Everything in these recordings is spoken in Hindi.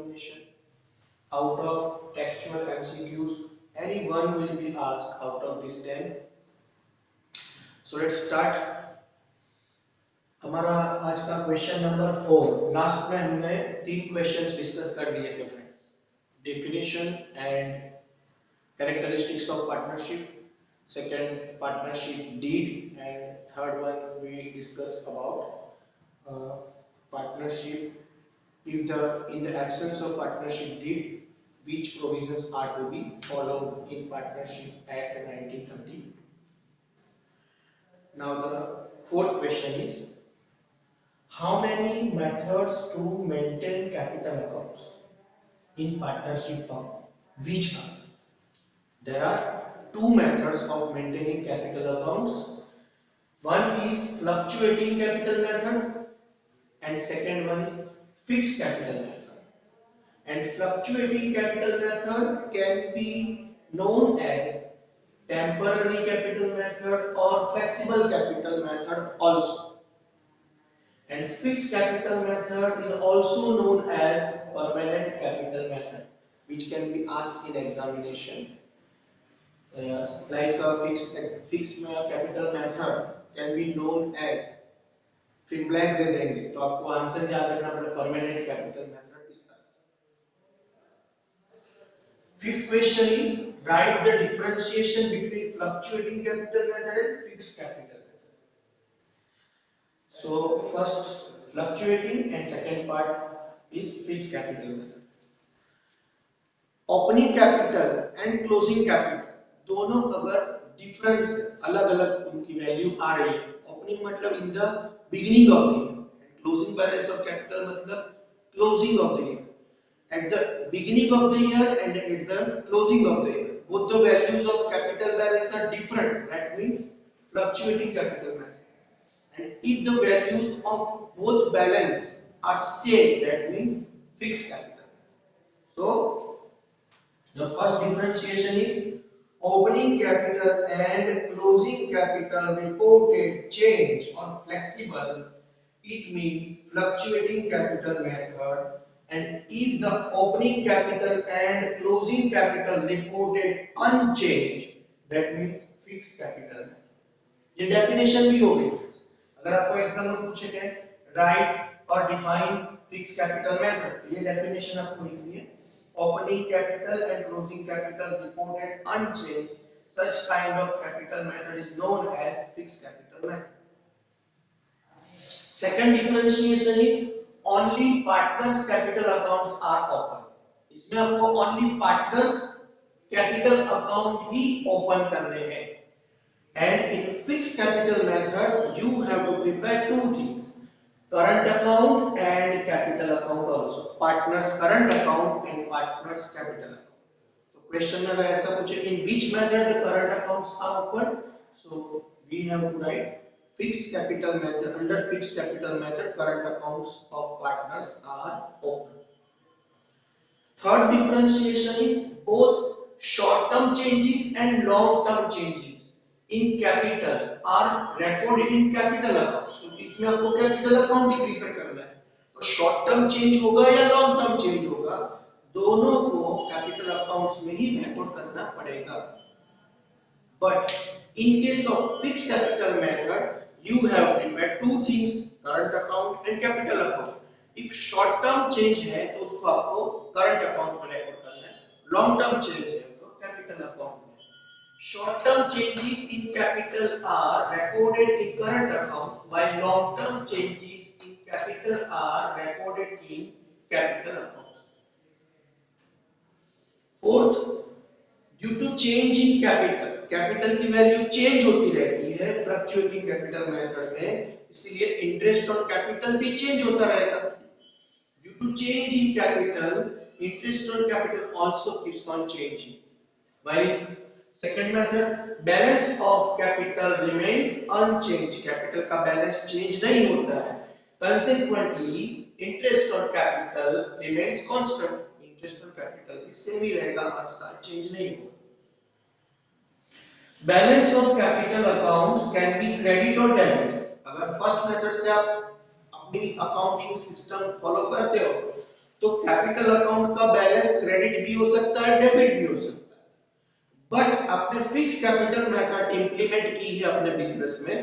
examination. Out of textual MCQs, any one will be asked out of these 10. So let's start. हमारा आज का क्वेश्चन नंबर 4। लास्ट में हमने 3 क्वेश्चंस डिस्कस कर लिए थे friends, definition and characteristics of partnership, second partnership deed, and third one we discussed about partnership if the in the absence of partnership deed, which provisions are to be followed in Partnership Act 1930. Now the fourth question is, how many methods to maintain capital accounts in partnership firm? Which are? There are two methods of maintaining capital accounts. One is fluctuating capital method and second one is fixed capital method. And fluctuating capital method can be known as temporary capital method or flexible capital method also. And fixed capital method is also known as permanent capital method, which can be asked in examination. Like a fixed capital method can be known as, फिर ब्लैंक दे देंगे तो आपको आंसर याद रखना पड़ेगा परमानेंट कैपिटल मेथड किस तरह से। Fifth question is right the differentiation between fluctuating capital method and fixed capital method. So first fluctuating and second part is fixed capital method. Opening capital and closing capital दोनों अगर डिफरेंस अलग अलग उनकी वैल्यू आ रही है, ओपनिंग मतलब in the beginning of the year and closing balance of capital मतलब closing of the year, at the beginning of the year and at the closing of the year both the values of capital balance are different, that means fluctuating capital balance. And if the values of both balance are same, that means fixed capital. So the first differentiation is opening capital and closing capital reported change or flexible, it means fluctuating capital method. And if the opening capital and closing capital reported unchanged, that means fixed capital method. ये डेफिनेशन भी हो गई। अगर आपको एग्जाम में पूछे गए राइट और डिफाइन फिक्स कैपिटल मेथड, ये डेफिनेशन आपको लिखनी है। Opening capital and closing capital reported unchanged, such kind of capital method is known as fixed capital method. Second differentiation is only partners capital accounts are open. इसमें आपको only partners capital account ही open करने हैं। And in fixed capital method, you have to prepare two things: current account and capital account also. Partners current account and partners capital account. So question में अगर ऐसा पूछे in which method the current accounts are open, so we have to write fixed capital method. Under fixed capital method, current accounts of partners are open. Third differentiation is both short-term changes and long-term changes in capital are recorded in capital accounts. So इसमें आपको capital account ही prepare करना है। तो short term change होगा या long term change होगा, दोनों को capital accounts में ही record करना पड़ेगा। But in case of fixed capital method, you have prepared two things: current account and capital account. If short term change है तो उसको आपको current account में record करना है, long term change है तो capital account में। Short term changes in capital are recorded in current accounts, while long term changes in capital are recorded in capital accounts. Fourth, due to change in capital, capital की वैल्यू चेंज होती रहती है फ्लक्चुएटिंग कैपिटल मेथड में, इसलिए इंटरेस्ट ऑन कैपिटल भी चेंज होता रहेगा। Due to change in capital, interest on capital also keeps on changing, while second method balance of capital remains unchanged, capital का बैलेंस चेंज नहीं होता है, consequently interest on capital remains constant, interest on capital भी सेम ही रहेगा, हर साल चेंज नहीं होगा। Balance of capital accounts can be credit और डेबिट। अगर फर्स्ट मेथड से आप अपनी अकाउंटिंग सिस्टम फॉलो करते हो तो कैपिटल अकाउंट का बैलेंस क्रेडिट भी हो सकता है, डेबिट भी हो सकता है। बट आपने फिक्स कैपिटल मेथड इंप्लीमेंट की है अपने बिजनेस में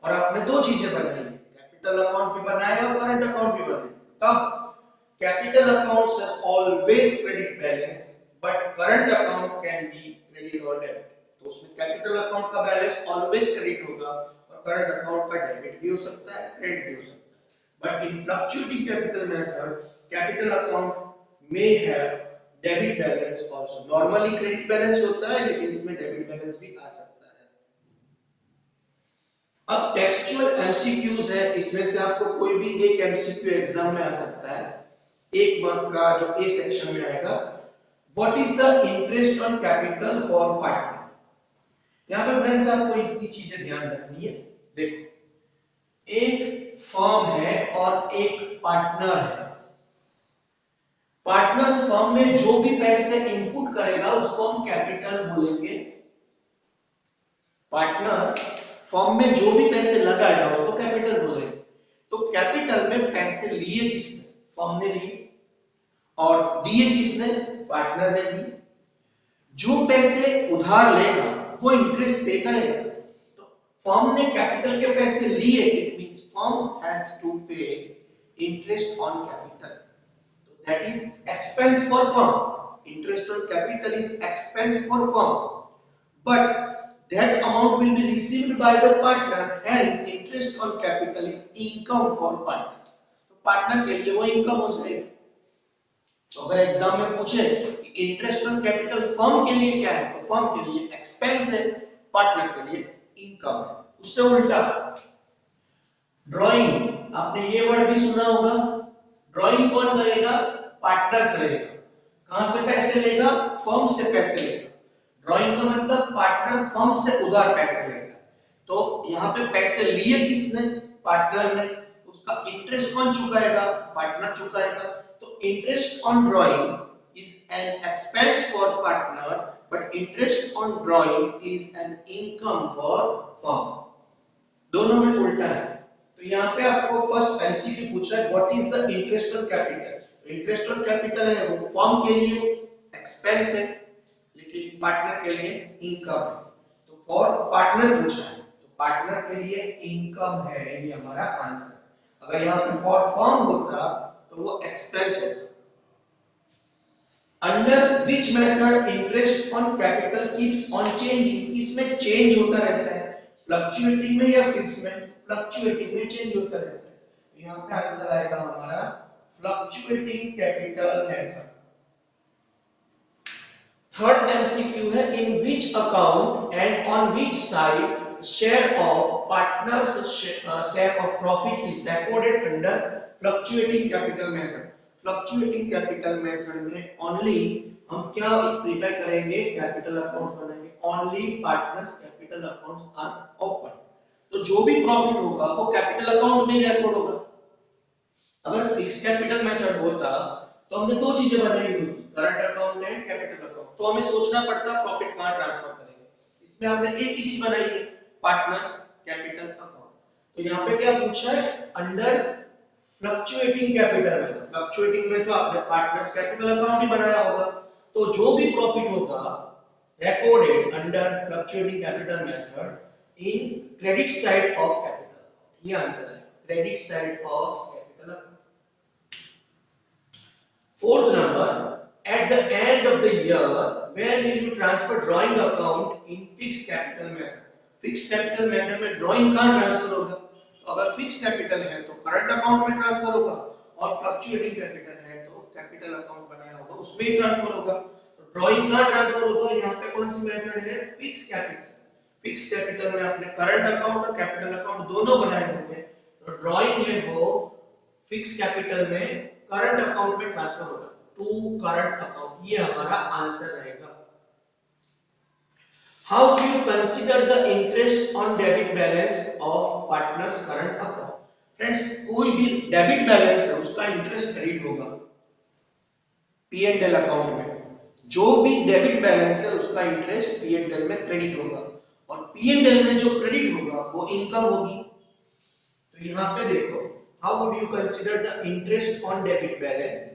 और आपने दो चीजें बनाई है, कैपिटल अकाउंट भी बनाया और करंट अकाउंट भी बनाया। तब capital accounts has always credit balance but current account can be credit or debit। तो उसमें कैपिटल अकाउंट का बैलेंस ऑलवेज क्रेडिट होगा और करंट अकाउंट का डेबिट भी हो सकता है, क्रेडिट भी हो सकता है। But in fluctuating capital method capital account may have debit balance also. Normally credit balance होता है लेकिन इसमें डेबिट बैलेंस भी आ सकता है। अब टेक्सचुअल एमसीक्यूज है, इसमें से आपको कोई भी एक एमसीक्यू एग्जाम में आ सकता है। एक मार्क का जो ए सेक्शन में आएगा, what is the interest on capital for partner. यहां पे फ्रेंड्स आपको इतनी चीजें ध्यान रखनी है। देखो, एक फर्म है और एक पार्टनर है। पार्टनर फर्म में जो भी पैसे इनपुट करेगा उसको हम कैपिटल बोलेंगे। पार्टनर फर्म में जो भी पैसे लगाएगा उसको कैपिटल बोलेंगे। तो कैपिटल में पैसे लिए किसने, फर्म ने लिए, और दिए किसने, पार्टनर ने दिए। जो पैसे उधार लेगा वो इंटरेस्ट पे करेगा। तो फर्म ने कैपिटल के पैसे लिए, it means firm has to pay interest on capital. तो that is expense for firm. Interest on capital is expense for firm, but that amount will be received by the partner, hence interest on capital is income for partner। तो पार्टनर के लिए वो इनकम हो जाएगी। तो अगर एग्जाम में पूछे कि इंटरेस्ट ऑन कैपिटल फर्म के लिए क्या है, तो फर्म के लिए एक्सपेंस है, पार्टनर के लिए इनकम है। उससे उल्टा ड्राइंग, आपने ये वर्ड भी सुना होगा, ड्राइंग कौन करेगा, पार्टनर करेगा। कहां से पैसे लेगा, फर्म से पैसे लेगा। ड्राइंग का मतलब पार्टनर फर्म से उधार पैसे लेता है। तो यहाँ पे पैसे लिए किसने, पार्टनर ने। उसका इंटरेस्ट कौन चुकाएगा, पार्टनर चुकाएगा। तो interest on drawing is an expense for partner but interest on drawing is an income for firm. दोनों में उल्टा है। तो यहाँ पे आपको फर्स्ट एमसीक्यू पूछा है, what is the interest on capital. Interest on capital है वो फर्म के लिए एक्सपेंस है लेकिन पार्टनर के लिए इनकम है। तो फॉर पार्टनर पूछा है तो पार्टनर के लिए इनकम है, ये हमारा आंसर। अगर यहाँ पे फॉर फर्म होता तो वो एक्सपेंस होता। Under which method interest on capital keeps on changing, इसमें चेंज होता रहता है, फ्लक्चुएटिंग में या फिक्स में, फ्लक्चुएटिंग में चेंज होता रहता है। यहाँ पे आंसर आएगा हमारा fluctuating capital method. Third MCQ है, in which account and on which side share of partners share of profit is recorded under fluctuating capital method. Fluctuating capital method में ओनली हम क्या प्रिपेयर करेंगे, कैपिटल अकाउंट्स बनाएंगे। Only partners capital accounts are open. तो जो भी प्रॉफिट होगा वो कैपिटल अकाउंट में ही रिकॉर्ड होगा। अगर फिक्स कैपिटल मेथड होता तो हमने दो चीजें बनाई होती, current account and capital account. तो हमें सोचना पड़ता प्रॉफिट कहां ट्रांसफर करेंगे। इसमें हमने एक ही चीज बनाई है, पार्टनर्स कैपिटल अकाउंट। तो यहाँ पे क्या पूछा है, under fluctuating capital method. Fluctuating में तो आपने पार्टनर्स कैपिटल अकाउंट ही बनाया होगा। तो जो भी प्रॉफिट होगा recorded under fluctuating capital method in credit side of capital account, ये आंसर है, credit side of capital account. Fourth number, at the end of the year, where will you transfer drawing account in fixed capital method? Fixed capital method में drawing कहाँ ट्रांसफर होगा, तो अगर fixed capital है तो करंट अकाउंट में ट्रांसफर होगा और फ्लक्चुएटिंग कैपिटल है तो कैपिटल अकाउंट बनाया होगा उसमें ही ट्रांसफर होगा। तो ड्राइंग कहाँ ट्रांसफर होगा, यहाँ पे कौन सी मेथड है, फिक्स कैपिटल। फिक्स कैपिटल में आपने करंट अकाउंट और कैपिटल अकाउंट दोनों बनाए होंगे। तो ड्राइंग है वो फिक्स कैपिटल में करंट अकाउंट में ट्रांसफर होगा टू करंट अकाउंट, ये हमारा आंसर रहेगा। How do you consider the interest on debit balance of partners current account. Friends, कोई भी डेबिट बैलेंस है उसका इंटरेस्ट क्रेडिट होगा पी एंड एल अकाउंट में। जो भी डेबिट बैलेंस है उसका इंटरेस्ट पी एंड एल में क्रेडिट होगा और पी एंड एल में जो क्रेडिट होगा वो इनकम होगी। तो यहाँ पे देखो, how would you consider the interest on debit balance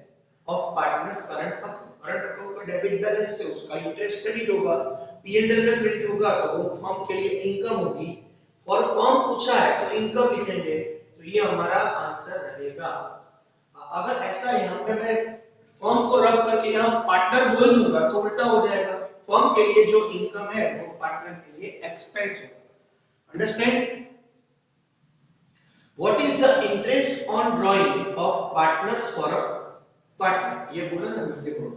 of partners current account का डेबिट बैलेंस से उसका इंटरेस्ट क्रेडिट होगा, P&L में क्रेडिट होगा तो वो फर्म के लिए इनकम होगी। फॉर फर्म पूछा है तो इनकम लिखेंगे, तो ये हमारा आंसर रहेगा। अगर ऐसा यहाँ पे मैं फर्म को रब करके यहाँ पार्टनर बोल दूंगा तो उल्टा हो जाएगा, फर्म के लिए जो इनकम है वो पार्टनर के लिए एक्सपेंस होगा। Understand? What is the interest on drying of partners for a partner? ये बोला ना, देखो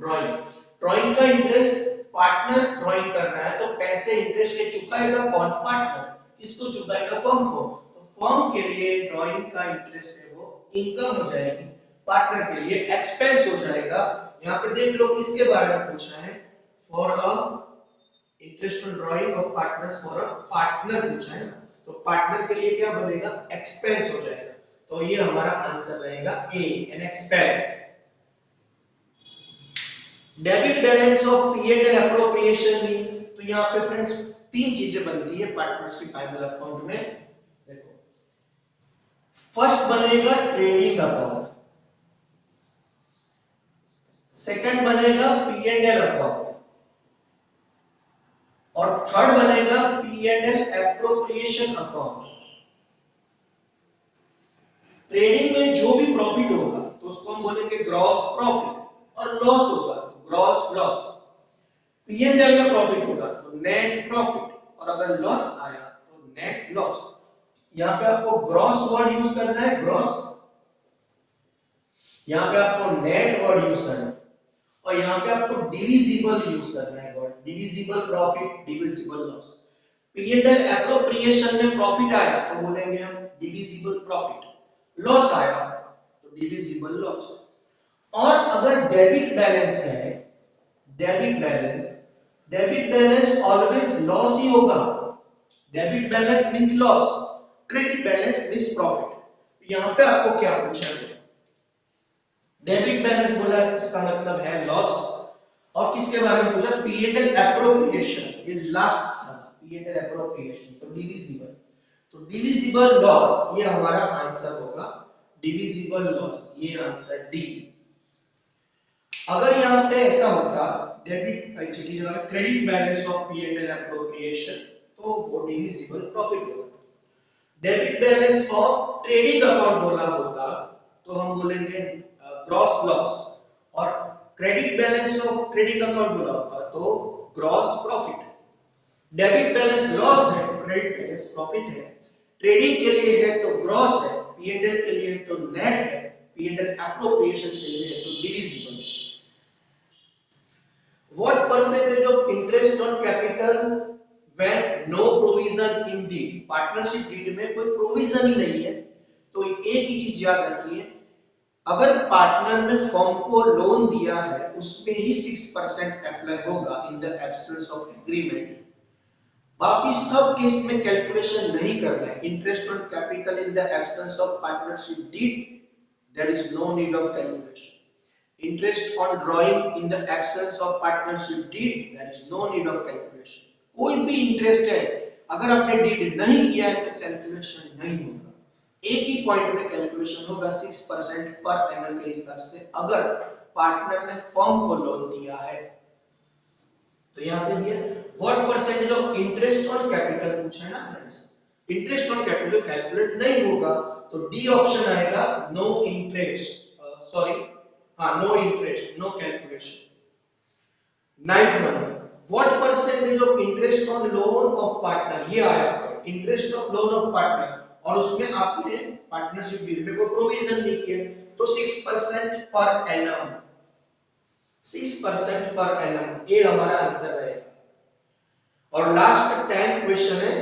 ड्राइंग का इंटरेस्ट पार्टनर ड्राइंग कर रहा है तो पैसे इंटरेस्ट के चुकाएगा कौन? पार्टनर। किसको चुकाएगा? फर्म को। तो फर्म के लिए ड्राइंग का इंटरेस्ट है वो इनकम हो जाएगी, पार्टनर के लिए एक्सपेंस हो जाएगा। यहाँ पे देख लो किसके बारे में पूछा है, for a interest on drying of partners for a partner पूछा है ना, तो पार्टनर के लिए क्या बनेगा? एक्सपेंस हो जाएगा। तो ये हमारा आंसर रहेगा a, an expense. Debit balance of P&L appropriation means, तो यहाँ पे फ्रेंड्स तीन चीजें बनती है पार्टनर्स की फाइनल अकाउंट में। देखो, फर्स्ट बनेगा ट्रेडिंग अकाउंट, सेकंड बनेगा P&L अकाउंट और थर्ड बनेगा P&L एप्रोप्रिएशन अकाउंट। ट्रेडिंग में जो भी प्रॉफिट होगा तो उसको हम बोलेंगे ग्रॉस प्रॉफिट, और लॉस होगा तो ग्रॉस लॉस। P&L में प्रॉफिट होगा तो नेट प्रॉफिट, और अगर लॉस आया तो नेट लॉस। यहाँ पे आपको ग्रॉस वर्ड यूज करना है, ग्रॉस। यहाँ पे आपको नेट वर्ड यूज करना है, और यहाँ पे आपको डिविजिबल यूज करना है word, divisible profit, divisible loss. P&L appropriation में प्रॉफिट आया तो बोलेंगे हम डिविजिबल प्रॉफिट, लॉस आया तो डिविजिबल लॉस। और अगर डेबिट बैलेंस है, डेबिट बैलेंस ऑलवेज लॉस ही होगा। Debit balance means loss, credit balance means profit. यहां पे आपको क्या पूछा है? डेबिट बैलेंस बोला है, इसका मतलब है लॉस। और किसके बारे में पूछा? P&L एप्रोप्रिएशन, ये लास्ट था, P&L एप्रोप्रिएशन, तो डिविजिबल, तो डिविजिबल लॉस ये हमारा आंसर होगा, डिविजिबल लॉस, ये आंसर डी। अगर यहाँ पे ऐसा होता डेबिट की जगह credit balance of P&L appropriation तो वो डिविजिबल प्रॉफिट होगा। Debit balance of trading account बोला होता तो हम बोलेंगे ग्रॉस लॉस, और credit balance of trading account बोला होता तो gross profit. Debit balance loss है, क्रेडिट बैलेंस प्रॉफिट है। ट्रेडिंग के लिए है तो ग्रॉस है, P&L के लिए है तो नेट है, P&L एप्रोप्रिएशन के लिए है तो डिविजिबल है। What percentage of interest on capital when no provision in deed? Partnership deed में कोई प्रोविजन ही नहीं है, तो एक ही चीज याद रखिए, अगर पार्टनर ने फर्म को लोन दिया है उसमें ही 6% अप्लाई होगा in the absence of agreement. बाकी सब केस में कैलकुलेशन नहीं करना है। Interest on capital in the absence of partnership deed, there is no need of calculation. Interest on drawing in the absence of partnership deed, there is no need of calculation. कोई भी इंटरेस्ट है अगर आपने डीड नहीं किया है तो कैलकुलेशन नहीं होगा। एक ही पॉइंट में कैलकुलेशन होगा 6% पर एनम के हिसाब से, अगर पार्टनर ने फर्म को लोन दिया है। तो यहाँ पे दिया what percentage of interest on capital पूछा है ना friends, interest on capital calculate नहीं होगा तो डी ऑप्शन आएगा, नो इंटरेस्ट, सॉरी, हाँ, no interest, no calculation. Ninth number, what percentage of interest on loan of partner, ये आया interest of loan of partner, और उसमें आपने पार्टनरशिप डीड में कोई प्रोविजन नहीं किया तो 6% पर एनम, 6% पर एनम, ये हमारा आंसर रहेगा। और लास्ट 10th क्वेश्चन है,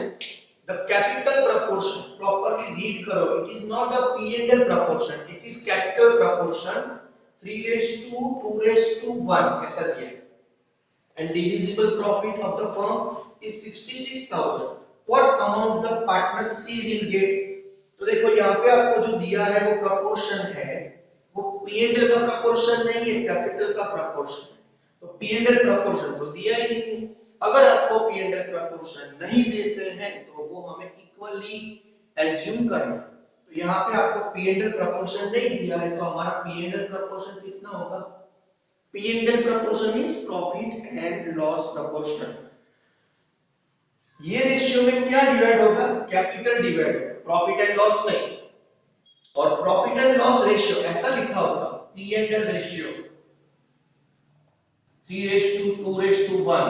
the capital proportion, properly read करो, it is not a P&L proportion, it is capital proportion 3:2:1 ऐसा दिया, and divisible profit of the firm is 66,000. What amount the partner C will get? तो देखो यहाँ पे आपको जो दिया है वो प्रपोर्शन है, वो P&L का प्रपोर्शन नहीं है, कैपिटल का प्रपोर्शन है। तो P&L प्रपोर्शन तो दिया ही नहीं है। अगर आपको P&L प्रपोर्शन नहीं देते हैं तो वो हमें इक्वली एज्यूम करना, तो यहाँ पे आपको पी एंड एल प्रपोर्शन नहीं दिया है, तो हमारा पी एंड एल प्रपोर्शन कितना होगा? P and L proportion is profit and loss proportion. ये रेशियो में क्या डिवाइड होगा? कैपिटल डिवाइड होगा, प्रॉफिट एंड लॉस नहीं। और प्रॉफिट एंड लॉस रेशियो ऐसा लिखा होगा, पी एंड एल रेशियो 3:2:1,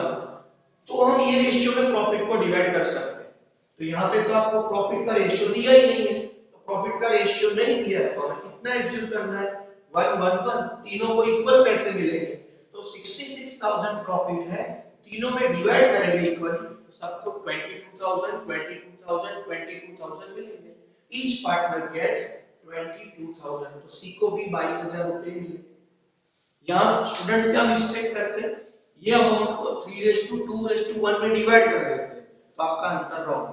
तो हम ये रेशियो में प्रॉफिट को डिवाइड कर सकते हैं। तो यहाँ पे तो आपको प्रॉफिट का रेशियो दिया ही नहीं है, तो प्रॉफिट का रेशियो नहीं दिया है तो हमें कितना एज्यूम करना है? 1:1:1, तीनों को इक्वल पैसे मिलेंगे। तो 66,000 प्रॉफिट है, तीनों में डिवाइड करेंगे इक्वली तो सबको 22,000 22,000 22,000 मिलेंगे। ईच पार्टनर गेट्स 22,000, तो सी को भी 22,000 रुपए मिले। यहाँ स्टूडेंट्स क्या मिस्टेक करते हैं, ये अमाउंट को 3:2:1 में डिवाइड कर देते हैं, तो आपका answer wrong.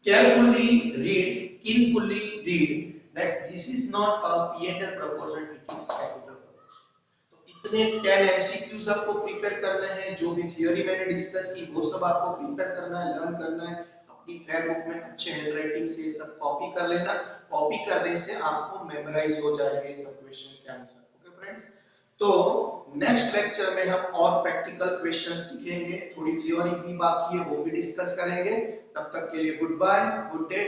carefully read, carefully read that this is not a P&L proportion, it is capital proportion। तो इतने 10 एमसीक्यूज आपको प्रिपेयर करने हैं, जो भी थियोरी मैंने डिस्कस की वो सब आपको प्रिपेयर करना है, लर्न करना है। अपनी फेयर बुक में अच्छे हैंडराइटिंग से ये सब कॉपी कर लेना, कॉपी करने से आपको मेमोराइज हो जाएंगे सब क्वेश्चन के आंसर। ओके फ्रेंड्स, तो नेक्स्ट लेक्चर में हम और प्रैक्टिकल क्वेश्चंस सीखेंगे, थोड़ी थ्योरी भी बाकी है वो भी डिस्कस करेंगे। तब तक के लिए गुड बाय, गुड डे।